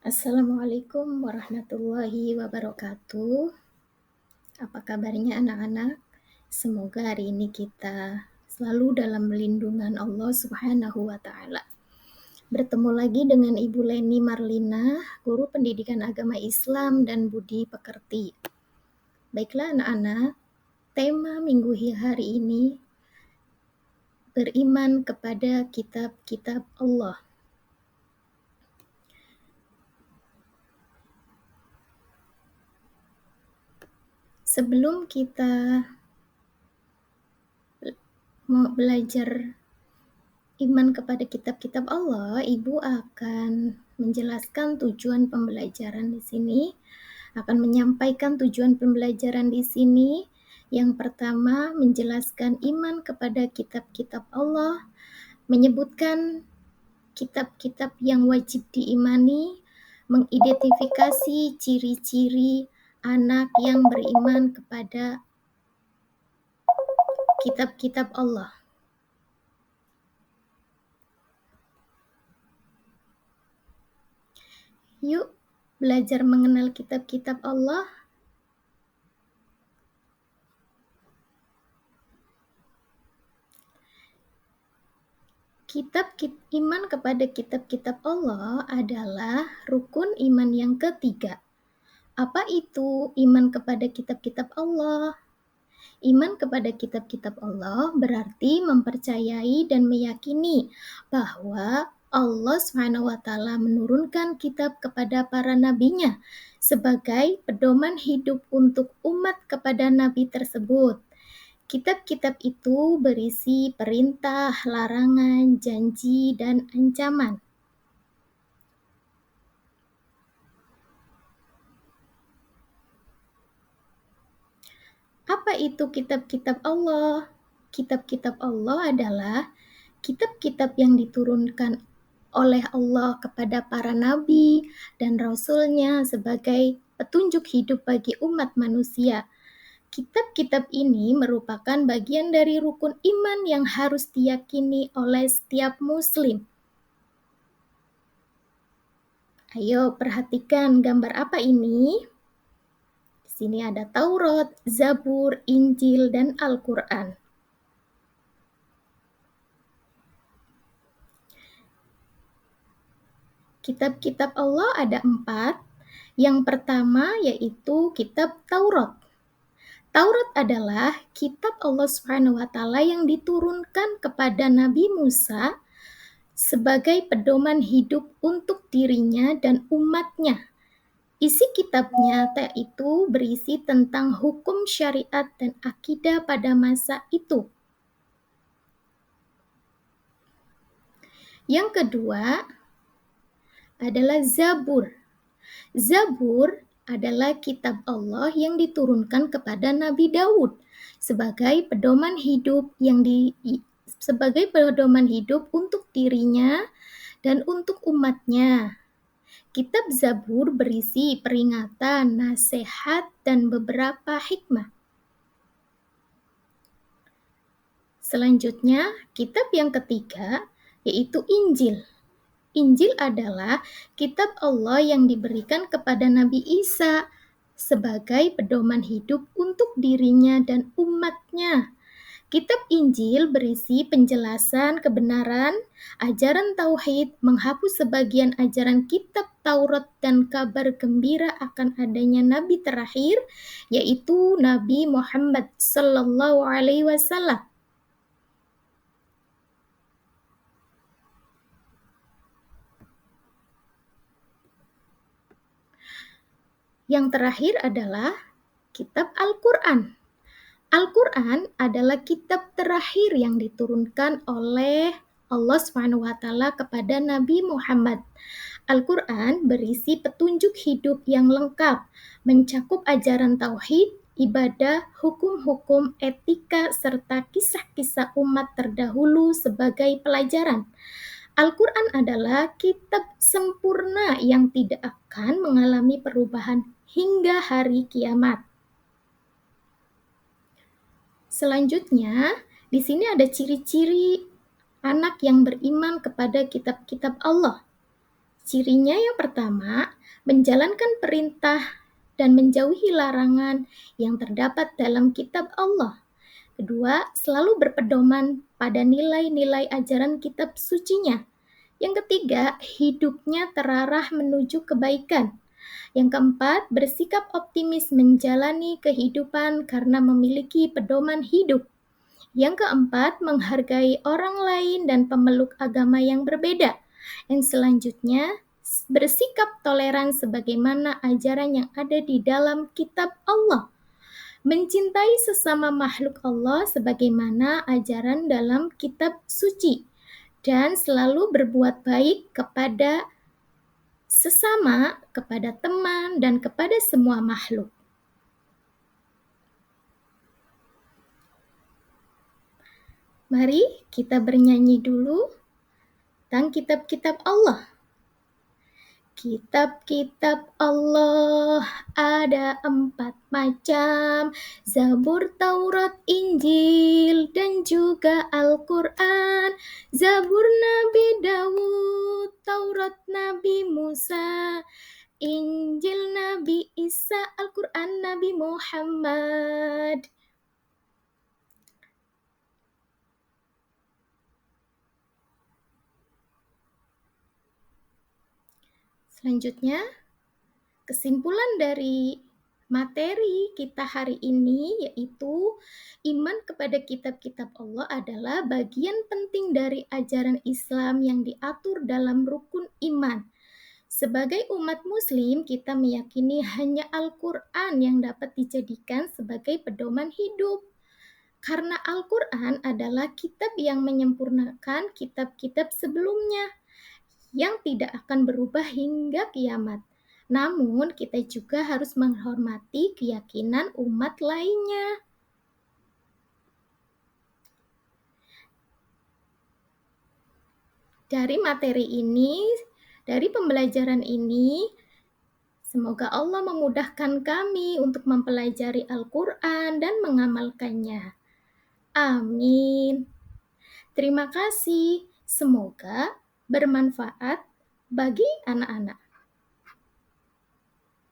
Assalamualaikum warahmatullahi wabarakatuh. Apa kabarnya anak-anak? Semoga hari ini kita selalu dalam lindungan Allah Subhanahu wa taala. Bertemu lagi dengan Ibu Leni Marlina, guru pendidikan agama Islam dan budi pekerti. Baiklah anak-anak, tema minggu hari ini beriman kepada kitab-kitab Allah. Sebelum kita mau belajar iman kepada kitab-kitab Allah, Ibu akan menjelaskan tujuan pembelajaran di sini, akan menyampaikan tujuan pembelajaran di sini. Yang pertama, menjelaskan iman kepada kitab-kitab Allah, menyebutkan kitab-kitab yang wajib diimani, mengidentifikasi ciri-ciri anak yang beriman kepada kitab-kitab Allah. Yuk belajar mengenal kitab-kitab Allah. Iman kepada kitab-kitab Allah adalah rukun iman yang ketiga. Apa itu iman kepada kitab-kitab Allah? Iman kepada kitab-kitab Allah berarti mempercayai dan meyakini bahwa Allah SWT menurunkan kitab kepada para nabinya sebagai pedoman hidup untuk umat kepada nabi tersebut. Kitab-kitab itu berisi perintah, larangan, janji, dan ancaman. Apa itu kitab-kitab Allah? Kitab-kitab Allah adalah kitab-kitab yang diturunkan oleh Allah kepada para nabi dan rasulnya sebagai petunjuk hidup bagi umat manusia. Kitab-kitab ini merupakan bagian dari rukun iman yang harus diyakini oleh setiap muslim. Ayo perhatikan gambar apa ini? Di sini ada Taurat, Zabur, Injil, dan Al-Quran. Kitab-kitab Allah ada 4. Yang pertama yaitu kitab Taurat. Taurat adalah kitab Allah SWT yang diturunkan kepada Nabi Musa sebagai pedoman hidup untuk dirinya dan umatnya. Isi kitabnya itu berisi tentang hukum syariat dan akidah pada masa itu. Yang kedua adalah Zabur. Zabur adalah kitab Allah yang diturunkan kepada Nabi Daud sebagai pedoman hidup untuk dirinya dan untuk umatnya. Kitab Zabur berisi peringatan, nasihat, dan beberapa hikmah. Selanjutnya, kitab yang ketiga yaitu Injil. Injil adalah kitab Allah yang diberikan kepada Nabi Isa sebagai pedoman hidup untuk dirinya dan umatnya. Kitab Injil berisi penjelasan kebenaran, ajaran tauhid, menghapus sebagian ajaran kitab Taurat dan kabar gembira akan adanya nabi terakhir, yaitu Nabi Muhammad sallallahu alaihi wasallam. Yang terakhir adalah kitab Al-Quran. Al-Quran adalah kitab terakhir yang diturunkan oleh Allah SWT kepada Nabi Muhammad. Al-Quran berisi petunjuk hidup yang lengkap, mencakup ajaran tauhid, ibadah, hukum-hukum, etika, serta kisah-kisah umat terdahulu sebagai pelajaran. Al-Quran adalah kitab sempurna yang tidak akan mengalami perubahan hingga hari kiamat. Selanjutnya, di sini ada ciri-ciri anak yang beriman kepada kitab-kitab Allah. Cirinya yang pertama, menjalankan perintah dan menjauhi larangan yang terdapat dalam kitab Allah. Kedua, selalu berpedoman pada nilai-nilai ajaran kitab sucinya. Yang ketiga, hidupnya terarah menuju kebaikan. Yang keempat, bersikap optimis menjalani kehidupan karena memiliki pedoman hidup. Yang keempat, menghargai orang lain dan pemeluk agama yang berbeda. Yang selanjutnya, bersikap toleran sebagaimana ajaran yang ada di dalam kitab Allah. Mencintai sesama makhluk Allah sebagaimana ajaran dalam kitab suci. Dan selalu berbuat baik kepada sesama, kepada teman, dan kepada semua makhluk. Mari kita bernyanyi dulu tentang kitab-kitab Allah. Kitab-kitab Allah ada 4 macam, Zabur, Taurat, Injil, dan juga Al-Quran. Zabur Nabi Dawud, Taurat Nabi Musa, Injil Nabi Isa, Al-Quran Nabi Muhammad. Selanjutnya, kesimpulan dari materi kita hari ini yaitu iman kepada kitab-kitab Allah adalah bagian penting dari ajaran Islam yang diatur dalam rukun iman. Sebagai umat muslim, kita meyakini hanya Al-Quran yang dapat dijadikan sebagai pedoman hidup. Karena Al-Quran adalah kitab yang menyempurnakan kitab-kitab sebelumnya, yang tidak akan berubah hingga kiamat. Namun, kita juga harus menghormati keyakinan umat lainnya. Dari materi ini, dari pembelajaran ini, semoga Allah memudahkan kami untuk mempelajari Al-Quran dan mengamalkannya. Amin. Terima kasih. Semoga bermanfaat bagi anak-anak.